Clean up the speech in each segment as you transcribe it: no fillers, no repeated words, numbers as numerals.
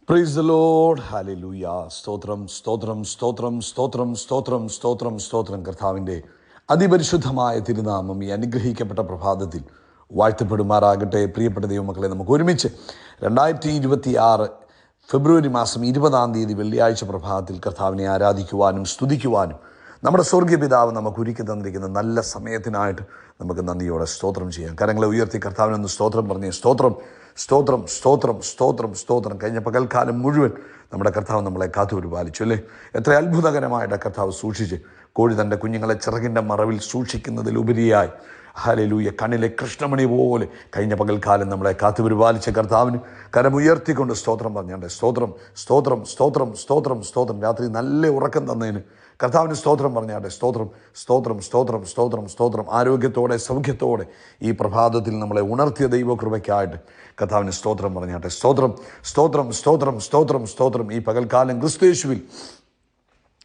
Praise the Lord. Hallelujah. സ്തോത്രം സ്തോത്രം സ്തോത്രം സ്തോത്രം സ്തോത്രം സ്തോത്രം സ്തോത്രം. കർത്താവിൻ്റെ അതിപരിശുദ്ധമായ തിരുനാമം ഈ അനുഗ്രഹിക്കപ്പെട്ട പ്രഭാതത്തിൽ വാഴ്ത്തപ്പെടുമാറാകട്ടെ. പ്രിയപ്പെട്ട ദൈവമക്കളെ, നമുക്ക് ഒരുമിച്ച് 2026 ഫെബ്രുവരി മാസം 20 വെള്ളിയാഴ്ച പ്രഭാതത്തിൽ കർത്താവിനെ ആരാധിക്കുവാനും സ്തുതിക്കുവാനും നമ്മുടെ സ്വർഗീയ പിതാവ് നമുക്ക് ഒരുക്കി തന്നിരിക്കുന്ന നല്ല സമയത്തിനായിട്ട് നമുക്ക് നന്ദിയോടെ സ്തോത്രം ചെയ്യാം. കരങ്ങളെ ഉയർത്തി കർത്താവിനൊന്ന് സ്തോത്രം പറഞ്ഞ് സ്തോത്രം സ്തോത്രം സ്തോത്രം സ്തോത്രം സ്തോത്രം. കഴിഞ്ഞ പകൽക്കാലം മുഴുവൻ നമ്മുടെ കർത്താവ് നമ്മളെ കാത്തുപരിപാലിച്ചു അല്ലേ. എത്ര അത്ഭുതകരമായിട്ട് കർത്താവ് സൂക്ഷിച്ച്. കോഴി തൻ്റെ കുഞ്ഞുങ്ങളെ ചിറകിൻ്റെ മറവിൽ സൂക്ഷിക്കുന്നതിലുപരിയായി ഹല്ലേലൂയ കണ്ണിലെ കൃഷ്ണമണി പോലെ കഴിഞ്ഞ പകൽക്കാലം നമ്മളെ കാത്തുപരിപാലിച്ച കർത്താവിന് കരമുയർത്തിക്കൊണ്ട് സ്തോത്രം പറഞ്ഞാണ്ട് സ്തോത്രം സ്തോത്രം സ്തോത്രം സ്തോത്രം സ്തോത്രം. രാത്രി നല്ല ഉറക്കം തന്നതിന് കർത്താവിന് സ്തോത്രം പറഞ്ഞാട്ടെ. സ്തോത്രം സ്തോത്രം സ്തോത്രം സ്തോത്രം സ്തോത്രം. ആരോഗ്യത്തോടെ സൗഖ്യത്തോടെ ഈ പ്രഭാതത്തിൽ നമ്മളെ ഉണർത്തിയ ദൈവകൃപയ്ക്കായിട്ട് കർത്താവിന് സ്തോത്രം പറഞ്ഞാട്ടെ. സ്തോത്രം സ്തോത്രം സ്തോത്രം സ്തോത്രം സ്തോത്രം. ഈ പകൽക്കാലം ക്രിസ്തുയേശുവിൽ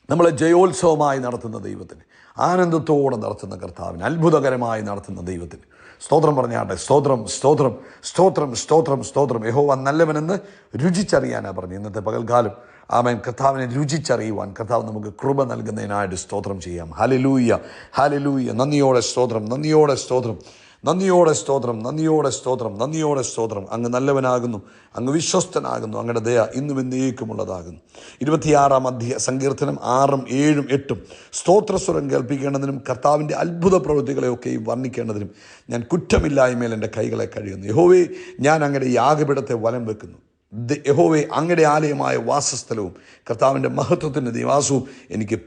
നമ്മളെ ജയോത്സവമായി നടത്തുന്ന ദൈവത്തിന്, ആനന്ദത്തോടെ നടത്തുന്ന കർത്താവിന്, അത്ഭുതകരമായി നടത്തുന്ന ദൈവത്തിന് സ്തോത്രം പറഞ്ഞാട്ടെ. സ്തോത്രം സ്തോത്രം സ്തോത്രം സ്തോത്രം സ്തോത്രം. യഹോവ നല്ലവനെന്ന് രുചിച്ചറിയാനാണ് പറഞ്ഞു. ഇന്നത്തെ പകൽക്കാലം ആമേൻ കർത്താവിനെ രുചിച്ചറിയുവാൻ കർത്താവ് നമുക്ക് കൃപ നൽകുന്നതിനായിട്ട് സ്തോത്രം ചെയ്യാം. Hallelujah hallelujah. നന്ദിയോടെ സ്തോത്രം, നന്ദിയോടെ സ്തോത്രം, നന്ദിയോടെ സ്തോത്രം, നന്ദിയോടെ സ്തോത്രം, നന്ദിയോടെ സ്തോത്രം. അങ്ങ് നല്ലവനാകുന്നു, അങ്ങ് വിശ്വസ്തനാകുന്നു, അങ്ങയുടെ ദയ ഇന്നും എന്നേക്കുമുള്ളതാകുന്നു. 26 സങ്കീർത്തനം 6, 7, 8. സ്തോത്രസ്വരം കേൾപ്പിക്കേണ്ടതിനും കർത്താവിൻ്റെ അത്ഭുത പ്രവൃത്തികളെയൊക്കെയും വർണ്ണിക്കേണ്ടതിനും ഞാൻ കുറ്റമില്ലായ്മേൽ എൻ്റെ കൈകളെ കഴിയുന്നു. യഹോവേ, ഞാൻ അങ്ങയുടെ യാഗപീഠത്തെ വലം വെക്കുന്നു. യഹോവേ, അങ്ങയുടെ ആലയമായ വാസസ്ഥലവും കർത്താവിൻ്റെ മഹത്വത്തിൻ്റെ നിവാസവും എനിക്ക്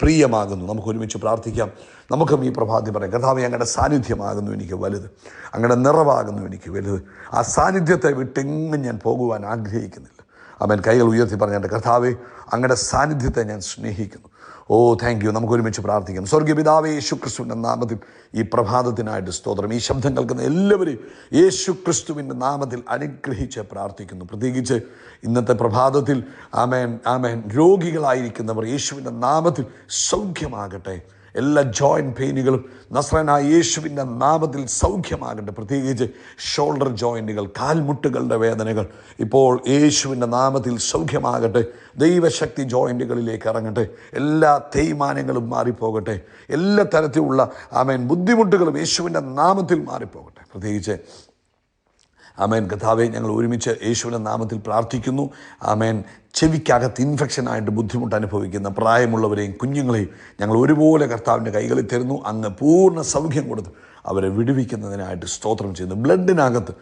പ്രിയമാകുന്നു. നമുക്ക് ഒരുമിച്ച് പ്രാർത്ഥിക്കാം. നമുക്കും ഈ പ്രഭാതി പറയാം. കർത്താവേ, അങ്ങയുടെ സാന്നിധ്യമാകുന്നു എനിക്ക് വലുത്, അങ്ങയുടെ നിറവാകുന്നു എനിക്ക് വലുത്. ആ സാന്നിധ്യത്തെ വിട്ടെങ്ങും ഞാൻ പോകുവാൻ ആഗ്രഹിക്കുന്നില്ല. അവൻ കൈകൾ ഉയർത്തി പറഞ്ഞാൽ കർത്താവേ, അങ്ങയുടെ സാന്നിധ്യത്തെ ഞാൻ സ്നേഹിക്കുന്നു. ഓ താങ്ക് യു. നമുക്ക് ഒരുമിച്ച് പ്രാർത്ഥിക്കാം. സ്വർഗീയ പിതാവേ, യേശു ക്രിസ്തുവിൻ്റെ നാമത്തിൽ ഈ പ്രഭാതത്തിനായിട്ട് സ്തോത്രം. ഈ ശബ്ദം കേൾക്കുന്ന എല്ലാവരെയും യേശു ക്രിസ്തുവിൻ്റെ നാമത്തിൽ അനുഗ്രഹിച്ച് പ്രാർത്ഥിക്കുന്നു. പ്രത്യേകിച്ച് ഇന്നത്തെ പ്രഭാതത്തിൽ ആമേൻ ആമേൻ രോഗികളായിരിക്കുന്നവർ യേശുവിൻ്റെ നാമത്തിൽ സൗഖ്യമാകട്ടെ. എല്ലാ ജോയിൻറ്റ് പെയിനുകളും നസ്രനായ യേശുവിൻ്റെ നാമത്തിൽ സൗഖ്യമാകട്ടെ. പ്രത്യേകിച്ച് ഷോൾഡർ ജോയിൻറ്റുകൾ, കാൽമുട്ടുകളുടെ വേദനകൾ ഇപ്പോൾ യേശുവിൻ്റെ നാമത്തിൽ സൗഖ്യമാകട്ടെ. ദൈവശക്തി ജോയിൻറ്റുകളിലേക്ക് ഇറങ്ങട്ടെ. എല്ലാ തേയ്മാനങ്ങളും മാറിപ്പോകട്ടെ. എല്ലാ തരത്തിലുള്ള ആമേൻ ബുദ്ധിമുട്ടുകളും യേശുവിൻ്റെ നാമത്തിൽ മാറിപ്പോകട്ടെ. പ്രത്യേകിച്ച് ആമേൻ കർത്താവേ, ഞങ്ങൾ ഒരുമിച്ച് യേശുവിൻ്റെ നാമത്തിൽ പ്രാർത്ഥിക്കുന്നു. ആമേൻ ചെവിക്കകത്ത് ഇൻഫെക്ഷനായിട്ട് ബുദ്ധിമുട്ട് അനുഭവിക്കുന്ന പ്രായമുള്ളവരെയും കുഞ്ഞുങ്ങളെയും ഞങ്ങൾ ഒരുപോലെ കർത്താവിൻ്റെ കൈകളിൽ തരുന്നു. അങ്ങ് പൂർണ്ണ സൗഖ്യം കൊടുത്ത് അവരെ വിടുവിക്കുന്നതിനായിട്ട് സ്തോത്രം ചെയ്യുന്നു. ബ്ലഡിനകത്ത്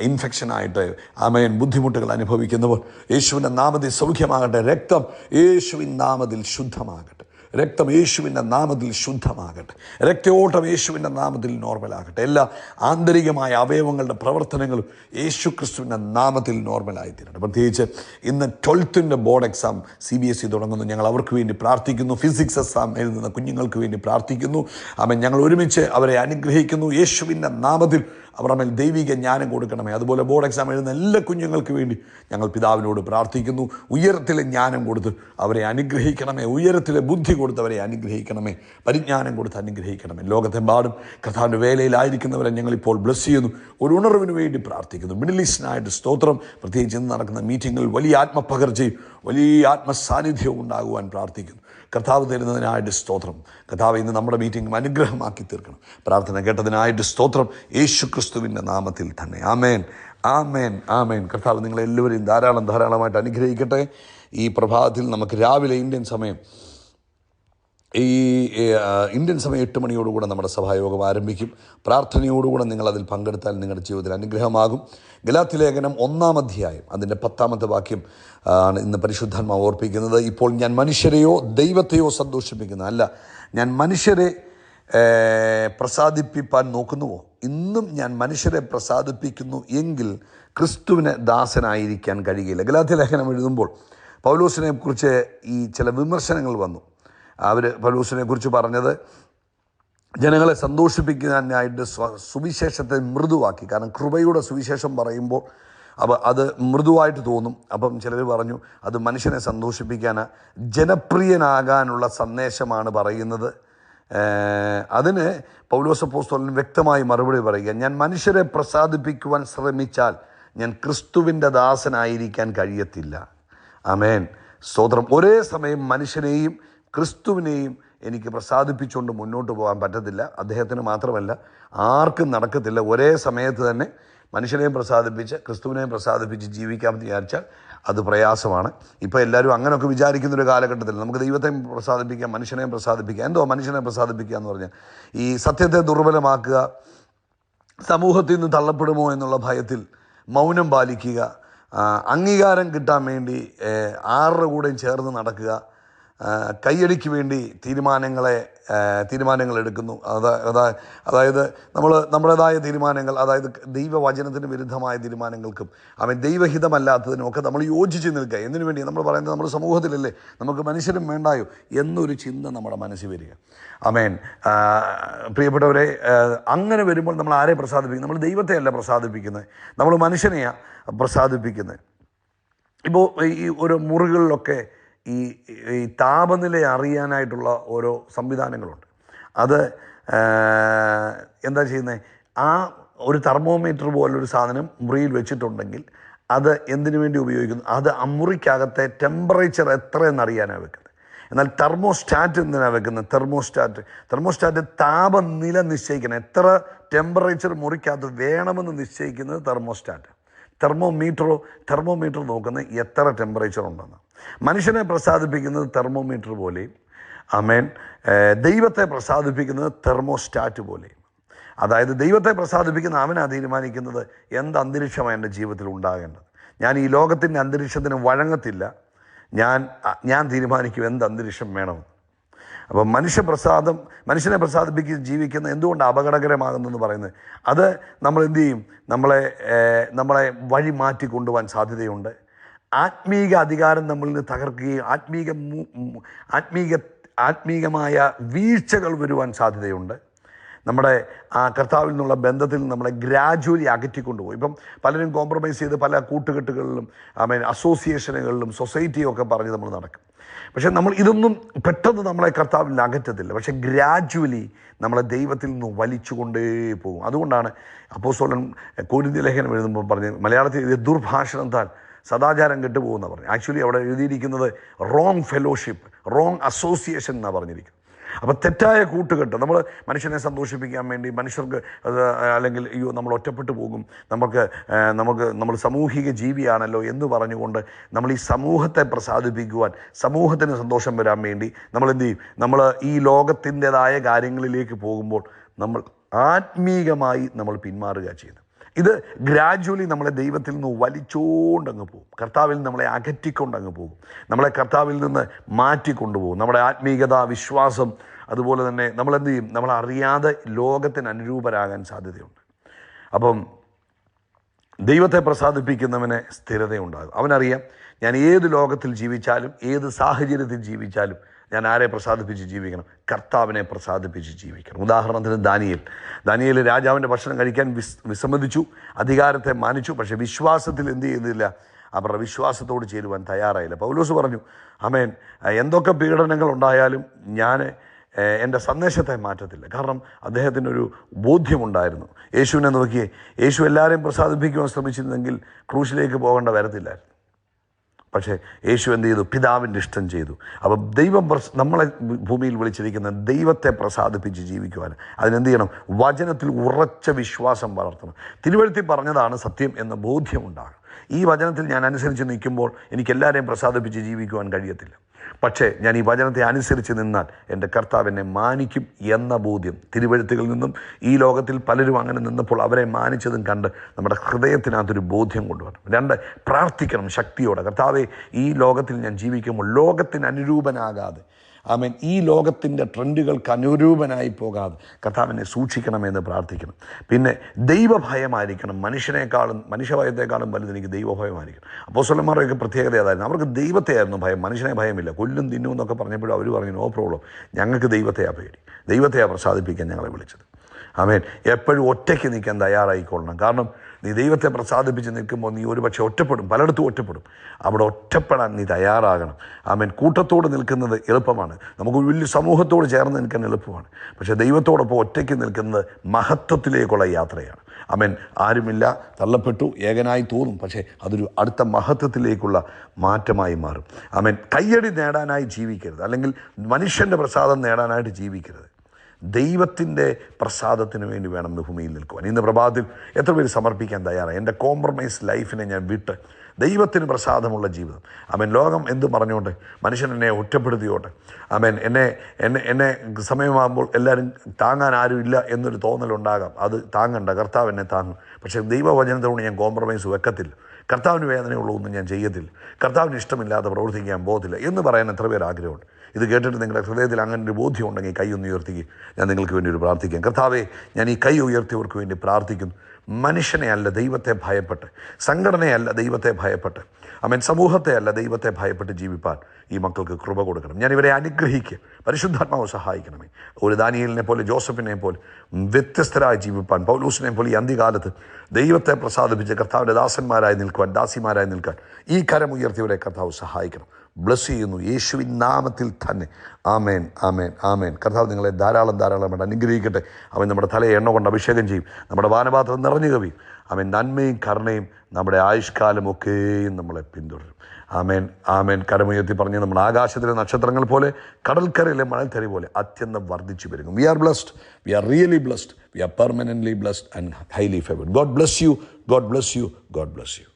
ഇൻഫെക്ഷനായിട്ട് ആമേൻ ബുദ്ധിമുട്ടുകൾ അനുഭവിക്കുന്നവർ യേശുവിൻ്റെ നാമത്തിൽ സൗഖ്യമാകട്ടെ. രക്തം യേശുവിൻ നാമത്തിൽ ശുദ്ധമാകട്ടെ. രക്തം യേശുവിൻ്റെ നാമത്തിൽ ശുദ്ധമാകട്ടെ. രക്തയോട്ടം യേശുവിൻ്റെ നാമത്തിൽ നോർമലാകട്ടെ. എല്ലാ ആന്തരികമായ അവയവങ്ങളുടെ പ്രവർത്തനങ്ങളും യേശു ക്രിസ്തുവിൻ്റെ നാമത്തിൽ നോർമലായി തീരട്ടെ. പ്രത്യേകിച്ച് ഇന്ന് 12th ബോർഡ് എക്സാം CBSE തുടങ്ങുന്നു. ഞങ്ങൾ അവർക്ക് വേണ്ടി പ്രാർത്ഥിക്കുന്നു. ഫിസിക്സ് എക്സാം എഴുതുന്ന കുഞ്ഞുങ്ങൾക്ക് വേണ്ടി പ്രാർത്ഥിക്കുന്നു. ആമേൻ ഞങ്ങൾ ഒരുമിച്ച് അവരെ അനുഗ്രഹിക്കുന്നു. യേശുവിൻ്റെ നാമത്തിൽ അവർ അമ്മയിൽ ദൈവിക ജ്ഞാനം കൊടുക്കണമേ. അതുപോലെ ബോർഡ് എക്സാം എഴുതുന്ന എല്ലാ കുഞ്ഞുങ്ങൾക്ക് വേണ്ടി ഞങ്ങൾ പിതാവിനോട് പ്രാർത്ഥിക്കുന്നു. ഉയരത്തിലെ ജ്ഞാനം കൊടുത്ത് അവരെ അനുഗ്രഹിക്കണമേ. ഉയരത്തിലെ ബുദ്ധി കൊടുത്ത് അവരെ അനുഗ്രഹിക്കണമേ. പരിജ്ഞാനം കൊടുത്ത് അനുഗ്രഹിക്കണമേ. ലോകത്തെമ്പാടും കർത്താവിൻ്റെ വേലയിലായിരിക്കുന്നവരെ ഞങ്ങളിപ്പോൾ ബ്ലസ് ചെയ്യുന്നു. ഒരു ഉണർവിന് വേണ്ടി പ്രാർത്ഥിക്കുന്നു. മിഡിൽ ഈസ്റ്റിനായിട്ട് സ്തോത്രം. പ്രത്യേകിച്ച് ഇന്ന് നടക്കുന്ന മീറ്റിങ്ങിൽ വലിയ ആത്മപകർച്ചയും വലിയ ആത്മസാന്നിധ്യവും ഉണ്ടാകുവാൻ പ്രാർത്ഥിക്കുന്നു. കർത്താവ് തരുന്നതിനായിട്ട് സ്തോത്രം. കർത്താവ് ഇന്ന് നമ്മുടെ മീറ്റിംഗ് അനുഗ്രഹമാക്കി തീർക്കണം. പ്രാർത്ഥന കേട്ടതിനായിട്ട് സ്തോത്രം. യേശു ക്രിസ്തുവിൻ്റെ നാമത്തിൽ തന്നെ ആമേൻ ആമേൻ ആമേൻ. കർത്താവ് നിങ്ങളെല്ലാവരെയും ധാരാളമായിട്ട് അനുഗ്രഹിക്കട്ടെ. ഈ പ്രഭാതത്തിൽ നമുക്ക് രാവിലെ ഇന്ത്യൻ സമയം 8 മണിയോടുകൂടെ നമ്മുടെ സഭായോഗം ആരംഭിക്കും. പ്രാർത്ഥനയോടുകൂടെ നിങ്ങളതിൽ പങ്കെടുത്താൽ നിങ്ങളുടെ ജീവിതത്തിൽ അനുഗ്രഹമാകും. ഗലാത്യലേഖനം 1-ാം അധ്യായം അതിൻ്റെ 10-ാമത്തെ വാക്യം ആണ് ഇന്ന് പരിശുദ്ധാത്മാവ് ഓർപ്പിക്കുന്നത്. ഇപ്പോൾ ഞാൻ മനുഷ്യരെയോ ദൈവത്തെയോ സന്തോഷിപ്പിക്കുന്ന അല്ല, ഞാൻ മനുഷ്യരെ പ്രസാദിപ്പിക്കാൻ നോക്കുന്നുവോ? ഇന്നും ഞാൻ മനുഷ്യരെ പ്രസാദിപ്പിക്കുന്നു എങ്കിൽ ക്രിസ്തുവിന് ദാസനായിരിക്കാൻ കഴിയില്ല. ഗലാത്യലേഖനം എഴുതുമ്പോൾ പൗലോസിനെ കുറിച്ച് ഈ ചില വിമർശനങ്ങൾ വന്നു. പൗലോസിനെ കുറിച്ച് പറഞ്ഞത് ജനങ്ങളെ സന്തോഷിപ്പിക്കാനായിട്ട് സുവിശേഷത്തെ മൃദുവാക്കി. കാരണം കൃപയുടെ സുവിശേഷം പറയുമ്പോൾ അത് മൃദുവായിട്ട് തോന്നും. അപ്പം ചിലർ പറഞ്ഞു അത് മനുഷ്യനെ സന്തോഷിപ്പിക്കാൻ, ജനപ്രിയനാകാനുള്ള സന്ദേശമാണ് പറയുന്നത്. അതിന് പൗലോസ് അപ്പോസ്തലൻ വ്യക്തമായി മറുപടി പറയുക, ഞാൻ മനുഷ്യരെ പ്രസാദിപ്പിക്കുവാൻ ശ്രമിച്ചാൽ ഞാൻ ക്രിസ്തുവിൻ്റെ ദാസനായിരിക്കാൻ കഴിയത്തില്ല. ആമേൻ. സ്തോത്രം. ഒരേ സമയം മനുഷ്യനെയും ക്രിസ്തുവിനെയും എനിക്ക് പ്രസാദിപ്പിച്ചുകൊണ്ട് മുന്നോട്ട് പോകാൻ പറ്റത്തില്ല. അദ്ദേഹത്തിന് മാത്രമല്ല, ആർക്കും നടക്കത്തില്ല. ഒരേ സമയത്ത് തന്നെ മനുഷ്യനെയും പ്രസാദിപ്പിച്ച് ക്രിസ്തുവിനെയും പ്രസാദിപ്പിച്ച് ജീവിക്കാമെന്ന് വിചാരിച്ചാൽ അത് പ്രയാസമാണ്. ഇപ്പോൾ എല്ലാവരും അങ്ങനെയൊക്കെ വിചാരിക്കുന്നൊരു കാലഘട്ടത്തിൽ നമുക്ക് ദൈവത്തെയും പ്രസാദിപ്പിക്കാം, മനുഷ്യനെയും പ്രസാദിപ്പിക്കാം. എന്തോ മനുഷ്യനെ പ്രസാദിപ്പിക്കുക എന്ന് പറഞ്ഞാൽ ഈ സത്യത്തെ ദുർബലമാക്കുക, സമൂഹത്തിൽ നിന്ന് തള്ളപ്പെടുമോ എന്നുള്ള ഭയത്തിൽ മൗനം പാലിക്കുക, അംഗീകാരം കിട്ടാൻ വേണ്ടി ആരുടെ കൂടെയും ചേർന്ന് നടക്കുക, കയ്യടിക്ക് വേണ്ടി തീരുമാനങ്ങൾ എടുക്കുന്നു. അതായത് നമ്മൾ നമ്മുടേതായ തീരുമാനങ്ങൾ, അതായത് ദൈവവചനത്തിന് വിരുദ്ധമായ തീരുമാനങ്ങൾക്കും ദൈവഹിതമല്ലാത്തതിനും ഒക്കെ നമ്മൾ യോജിച്ച് നിൽക്കുക. എന്തിനു വേണ്ടി? നമ്മൾ പറയുന്നത് നമ്മുടെ സമൂഹത്തിലല്ലേ, നമുക്ക് മനുഷ്യരും വേണ്ടായോ എന്നൊരു ചിന്ത നമ്മുടെ മനസ്സിൽ വരിക. ആമേൻ. പ്രിയപ്പെട്ടവരെ, അങ്ങനെ വരുമ്പോൾ നമ്മൾ ആരെ പ്രസാദിപ്പിക്കും? നമ്മൾ ദൈവത്തെയല്ല പ്രസാദിപ്പിക്കുന്നത്, നമ്മൾ മനുഷ്യനെയാണ് പ്രസാദിപ്പിക്കുന്നത്. ഇപ്പോൾ ഈ ഓരോ മുറികളിലൊക്കെ ഈ താപനില അറിയാനായിട്ടുള്ള ഓരോ സംവിധാനങ്ങളുണ്ട്. അത് എന്താ ചെയ്യുന്നത്? ആ ഒരു തെർമോമീറ്റർ പോലൊരു സാധനം മുറിയിൽ വെച്ചിട്ടുണ്ടെങ്കിൽ അത് എന്തിനു വേണ്ടി ഉപയോഗിക്കുന്നു? അത് ആ മുറിക്കകത്തെ ടെമ്പറേച്ചർ എത്രയെന്ന് അറിയാനാണ് വെക്കുന്നത്. എന്നാൽ തെർമോസ്റ്റാറ്റ് എന്തിനാണ് വെക്കുന്നത്? തെർമോസ്റ്റാറ്റ് താപനില നിശ്ചയിക്കണം. എത്ര ടെമ്പറേച്ചർ മുറിക്കകത്ത് വേണമെന്ന് നിശ്ചയിക്കുന്നത് തെർമോസ്റ്റാറ്റ്. തെർമോമീറ്റർ നോക്കുന്നത് എത്ര ടെമ്പറേച്ചർ ഉണ്ടെന്ന്. മനുഷ്യനെ പ്രസാദിപ്പിക്കുന്നത് തെർമോമീറ്റർ പോലെയും, ആമേൻ, ദൈവത്തെ പ്രസാദിപ്പിക്കുന്നത് തെർമോസ്റ്റാറ്റ് പോലെയും. അതായത് ദൈവത്തെ പ്രസാദിപ്പിക്കുന്ന അവനാണ് തീരുമാനിക്കുന്നത് എന്ത് അന്തരീക്ഷമാണ് എൻ്റെ ജീവിതത്തിൽ ഉണ്ടാകേണ്ടത്. ഞാൻ ഈ ലോകത്തിൻ്റെ അന്തരീക്ഷത്തിന് വഴങ്ങത്തില്ല, ഞാൻ തീരുമാനിക്കും എന്ത് അന്തരീക്ഷം വേണമെന്ന്. അപ്പം മനുഷ്യനെ പ്രസാദിപ്പിക്കുന്ന ജീവിക്കുന്ന എന്തുകൊണ്ട് അപകടകരമാകുന്നെന്ന് പറയുന്നത്, അത് നമ്മൾ എന്തു ചെയ്യും? നമ്മളെ വഴി മാറ്റി കൊണ്ടുപോകാൻ സാധ്യതയുണ്ട്. ആത്മീക അധികാരം നമ്മളിൽ നിന്ന് തകർക്കുകയും ആത്മീകമായ വീഴ്ചകൾ വരുവാൻ സാധ്യതയുണ്ട്. നമ്മുടെ ആ കർത്താവിൽ നിന്നുള്ള ബന്ധത്തിൽ നമ്മളെ ഗ്രാജുവലി അകറ്റിക്കൊണ്ടുപോയി. ഇപ്പം പലരും കോംപ്രമൈസ് ചെയ്ത് പല കൂട്ടുകെട്ടുകളിലും അസോസിയേഷനുകളിലും സൊസൈറ്റിയും ഒക്കെ പറഞ്ഞ് നമ്മൾ നടക്കും. പക്ഷെ നമ്മൾ ഇതൊന്നും പെട്ടെന്ന് നമ്മളെ കർത്താവിൽ നിന്ന് അകറ്റത്തില്ല. പക്ഷെ ഗ്രാജുവലി നമ്മളെ ദൈവത്തിൽ നിന്ന് വലിച്ചുകൊണ്ടേ പോകും. അതുകൊണ്ടാണ് അപ്പോസ്തലൻ കൊരിന്ത്യർ ലേഖനം എഴുതുമ്പോൾ പറഞ്ഞ്, മലയാളത്തിൽ എഴുതിയ ദുർഭാഷണത്താൽ സദാചാരം കെട്ടുപോകുന്ന പറഞ്ഞു. ആക്ച്വലി അവിടെ എഴുതിയിരിക്കുന്നത് റോങ് ഫെലോഷിപ്പ്, റോങ് അസോസിയേഷൻ എന്നാണ് പറഞ്ഞിരിക്കുന്നത്. അപ്പോൾ തെറ്റായ കൂട്ടുകെട്ട്, നമ്മൾ മനുഷ്യനെ സന്തോഷിപ്പിക്കാൻ വേണ്ടി മനുഷ്യർക്ക് അല്ലെങ്കിൽ നമ്മൾ ഒറ്റപ്പെട്ടു പോകും, നമ്മൾ സാമൂഹിക ജീവിയാണല്ലോ എന്ന് പറഞ്ഞുകൊണ്ട് നമ്മൾ ഈ സമൂഹത്തെ പ്രസാദിപ്പിക്കുവാൻ, സമൂഹത്തിന് സന്തോഷം വരാൻ വേണ്ടി നമ്മൾ എന്ത് ചെയ്യും? നമ്മൾ ഈ ലോകത്തിൻ്റെതായ കാര്യങ്ങളിലേക്ക് പോകുമ്പോൾ നമ്മൾ ആത്മീകമായി നമ്മൾ പിന്മാറുക ചെയ്യുന്നത്. ഇത് ഗ്രാജുവലി നമ്മളെ ദൈവത്തിൽ നിന്ന് വലിച്ചുകൊണ്ടങ്ങ് പോകും. കർത്താവിൽ നമ്മളെ അകറ്റിക്കൊണ്ടങ്ങ് പോകും. നമ്മളെ കർത്താവിൽ നിന്ന് മാറ്റിക്കൊണ്ടുപോകും. നമ്മുടെ ആത്മീയത, വിശ്വാസം, അതുപോലെ തന്നെ നമ്മളെന്ത് ചെയ്യും? നമ്മളറിയാതെ ലോകത്തിന് അനുരൂപരാകാൻ സാധ്യതയുണ്ട്. അപ്പം ദൈവത്തെ പ്രസാദിപ്പിക്കുന്നവന് സ്ഥിരതയുണ്ടാകും. അവനറിയാം, ഞാൻ ഏത് ലോകത്തിൽ ജീവിച്ചാലും, ഏത് സാഹചര്യത്തിൽ ജീവിച്ചാലും ഞാൻ ആരെ പ്രസാദിപ്പിച്ച് ജീവിക്കണം? കർത്താവിനെ പ്രസാദിപ്പിച്ച് ജീവിക്കണം. ഉദാഹരണത്തിന് ദാനിയേൽ രാജാവിൻ്റെ ഭക്ഷണം കഴിക്കാൻ വിസമ്മതിച്ചു, അധികാരത്തെ മാനിച്ചു. പക്ഷേ വിശ്വാസത്തിൽ എന്ത് ചെയ്യുന്നില്ല? അവരുടെ വിശ്വാസത്തോട് ചേരുവാൻ തയ്യാറായില്ല. പൗലോസ് പറഞ്ഞു, ആമേൻ, എന്തൊക്കെ പീഡനങ്ങൾ ഉണ്ടായാലും ഞാൻ എൻ്റെ സന്ദേശത്തെ മാറ്റത്തില്ല. കാരണം അദ്ദേഹത്തിനൊരു ബോധ്യമുണ്ടായിരുന്നു. യേശുവിനെ നോക്കിയേ, യേശു എല്ലാവരെയും പ്രസാദിപ്പിക്കുവാൻ ശ്രമിച്ചിരുന്നെങ്കിൽ ക്രൂശിലേക്ക് പോകേണ്ട വരത്തില്ലായിരുന്നു. പക്ഷേ യേശു എന്ത് ചെയ്തു? പിതാവിൻ്റെ ഇഷ്ടം ചെയ്തു. അപ്പം ദൈവം നമ്മളെ ഭൂമിയിൽ വിളിച്ചിരിക്കുന്ന ദൈവത്തെ പ്രസാദിപ്പിച്ച് ജീവിക്കുവാൻ അതിനെന്ത് ചെയ്യണം? വചനത്തിൽ ഉറച്ച വിശ്വാസം വളർത്തണം. തിരുവെഴുത്തിൽ പറഞ്ഞതാണ് സത്യം എന്ന ബോധ്യമുണ്ടാകണം. ഈ വചനത്തിൽ ഞാൻ അനുസരിച്ച് നിൽക്കുമ്പോൾ എനിക്ക് എല്ലാവരെയും പ്രസാദിപ്പിച്ച് ജീവിക്കുവാൻ കഴിയത്തില്ല. പക്ഷേ ഞാൻ ഈ വചനത്തെ അനുസരിച്ച് നിന്നാൽ എൻ്റെ കർത്താവ് എന്നെ മാനിക്കും എന്ന ബോധ്യം തിരുവെഴുത്തുകളിൽ നിന്നും ഈ ലോകത്തിൽ പലരും അങ്ങനെ നിന്നപ്പോൾ അവരെ മാനിച്ചതും കണ്ട് നമ്മുടെ ഹൃദയത്തിനകത്തൊരു ബോധ്യം കൊണ്ടുവരണം. 2, പ്രാർത്ഥിക്കണം ശക്തിയോടെ. കർത്താവേ, ഈ ലോകത്തിൽ ഞാൻ ജീവിക്കുമ്പോൾ ലോകത്തിന് അനുരൂപനാകാതെ, ആമേൻ, ഈ ലോകത്തിൻ്റെ ട്രെൻഡുകൾക്ക് അനുരൂപനായി പോകാതെ കർത്താവിനെ സൂക്ഷിക്കണമെന്ന് പ്രാർത്ഥിക്കണം. പിന്നെ ദൈവഭയമായിരിക്കണം. മനുഷ്യഭയത്തെക്കാളും വലുത് എനിക്ക് ദൈവഭയമായിരിക്കണം. അപ്പോസ്തലന്മാരുടെയൊക്കെ പ്രത്യേകത അതായിരുന്നു. അവർക്ക് ദൈവത്തെയായിരുന്നു ഭയം, മനുഷ്യനെ ഭയമില്ല. കൊല്ലും തിന്നും എന്നൊക്കെ പറഞ്ഞപ്പോഴും അവർ പറഞ്ഞു, നോ പ്രോബ്ലം, ഞങ്ങൾക്ക് ദൈവത്തെയാണ് പേടി, ദൈവത്തെയാണ് പ്രസാദിപ്പിക്കാൻ ഞങ്ങളെ വിളിച്ചത്. ആമേൻ. എപ്പോഴും ഒറ്റയ്ക്ക് നിൽക്കാൻ തയ്യാറായിക്കൊള്ളണം. കാരണം നീ ദൈവത്തെ പ്രസാദിപ്പിച്ച് നിൽക്കുമ്പോൾ നീ ഒരുപക്ഷെ ഒറ്റപ്പെടും, പലയിടത്തും ഒറ്റപ്പെടും. അവിടെ ഒറ്റപ്പെടാൻ നീ തയ്യാറാകണം. ആമേൻ. കൂട്ടത്തോട് നിൽക്കുന്നത് എളുപ്പമാണ്, നമുക്ക് വലിയ സമൂഹത്തോട് ചേർന്ന് നിൽക്കാൻ എളുപ്പമാണ്. പക്ഷേ ദൈവത്തോടൊപ്പം ഒറ്റയ്ക്ക് നിൽക്കുന്നത് മഹത്വത്തിലേക്കുള്ള യാത്രയാണ്. ആമേൻ. ആരുമില്ല, തള്ളപ്പെട്ടു, ഏകനായി തോന്നും, പക്ഷേ അതൊരു അടുത്ത മഹത്വത്തിലേക്കുള്ള മാറ്റമായി മാറും. ആമേൻ. കയ്യടി നേടാനായി ജീവിക്കരുത്, അല്ലെങ്കിൽ മനുഷ്യൻ്റെ പ്രസാദം നേടാനായിട്ട് ജീവിക്കരുത്. ദൈവത്തിൻ്റെ പ്രസാദത്തിന് വേണ്ടി വേണം ഭൂമിയിൽ നിൽക്കുവാൻ. ഇന്ന് പ്രഭാതത്തിൽ എത്ര പേര് സമർപ്പിക്കാൻ തയ്യാറായി? എൻ്റെ കോംപ്രമൈസ് ലൈഫിനെ ഞാൻ വിട്ട് ദൈവത്തിന് പ്രസാദമുള്ള ജീവിതം. ആമേൻ. ലോകം എന്ത് പറഞ്ഞോട്ടെ, മനുഷ്യൻ എന്നെ ഒറ്റപ്പെടുത്തിയോട്ടെ, ആമേൻ, എന്നെ സമയമാകുമ്പോൾ എല്ലാവരും താങ്ങാൻ ആരുമില്ല എന്നൊരു തോന്നലുണ്ടാകാം. അത് താങ്ങണ്ട, കർത്താവ് എന്നെ താങ്ങും. പക്ഷേ ദൈവവചനത്തോട് ഞാൻ കോംപ്രമൈസ് വെക്കത്തില്ല. കർത്താവിന് വേദനയുള്ളതൊന്നും ഞാൻ ചെയ്യത്തില്ല, കർത്താവിന് ഇഷ്ടമില്ലാതെ പ്രവർത്തിക്കാൻ പോകത്തില്ല എന്ന് പറയാൻ എത്ര പേർ ആഗ്രഹമുണ്ട്? ഇത് കേട്ടിട്ട് നിങ്ങളുടെ ഹൃദയത്തിൽ അങ്ങനെ ഒരു ബോധ്യം ഉണ്ടെങ്കിൽ കൈ ഒന്ന് ഉയർത്തിക്കുക. ഞാൻ നിങ്ങൾക്ക് വേണ്ടി ഒരു പ്രാർത്ഥിക്കാം. കർത്താവേ, ഞാൻ ഈ കൈ ഉയർത്തിയവർക്ക് വേണ്ടി പ്രാർത്ഥിക്കുന്നു. മനുഷ്യനെ അല്ല, ദൈവത്തെ ഭയപ്പെട്ട്, സംഘടനയല്ല, ദൈവത്തെ ഭയപ്പെട്ട്, ആമേൻ, സമൂഹത്തെ അല്ല, ദൈവത്തെ ഭയപ്പെട്ട് ജീവിപ്പാൻ ഈ മക്കൾക്ക് കൃപ കൊടുക്കണം. ഞാൻ ഇവരെ അനുഗ്രഹിക്കുക. പരിശുദ്ധാത്മാവ് സഹായിക്കണമേ. ഒരു ദാനിയേലിനെ പോലെ, ജോസഫിനെ പോലെ വ്യത്യസ്തരായി ജീവിപ്പാൻ, പൗലൂസിനെ പോലെ ഈ അന്ത്യകാലത്ത് ദൈവത്തെ പ്രസാദിപ്പിച്ച് കർത്താവിൻ്റെ ദാസന്മാരായി നിൽക്കുവാൻ, ദാസിമാരായി നിൽക്കാൻ ഈ കരം ഉയർത്തിയവരെ കർത്താവ് സഹായിക്കണം. ബ്ലസ് ചെയ്യുന്നു യേശുവിൻ നാമത്തിൽ തന്നെ. ആമേൻ, ആമേൻ, ആമേൻ. കർത്താവ് നിങ്ങളെ ധാരാളമായിട്ട് അനുഗ്രഹിക്കട്ടെ. അവൻ നമ്മുടെ തലയെ എണ്ണ കൊണ്ട് അഭിഷേകം ചെയ്യും, നമ്മുടെ പാനപാത്രം നിറഞ്ഞു കവിയും. അവൻ നന്മയും കരുണയും നമ്മുടെ ആയുഷ്കാലമൊക്കെയും നമ്മളെ പിന്തുടരും. ആമേൻ, ആമേൻ. കരമുയർത്തി പറഞ്ഞ് നമ്മൾ ആകാശത്തിലെ നക്ഷത്രങ്ങൾ പോലെ, കടൽക്കരയിലെ മണൽത്തരി പോലെ അത്യന്തം വർദ്ധിച്ചു വരും. We are blessed, we are really blessed, we are permanently blessed and highly favoured. God bless you, God bless you, God bless U.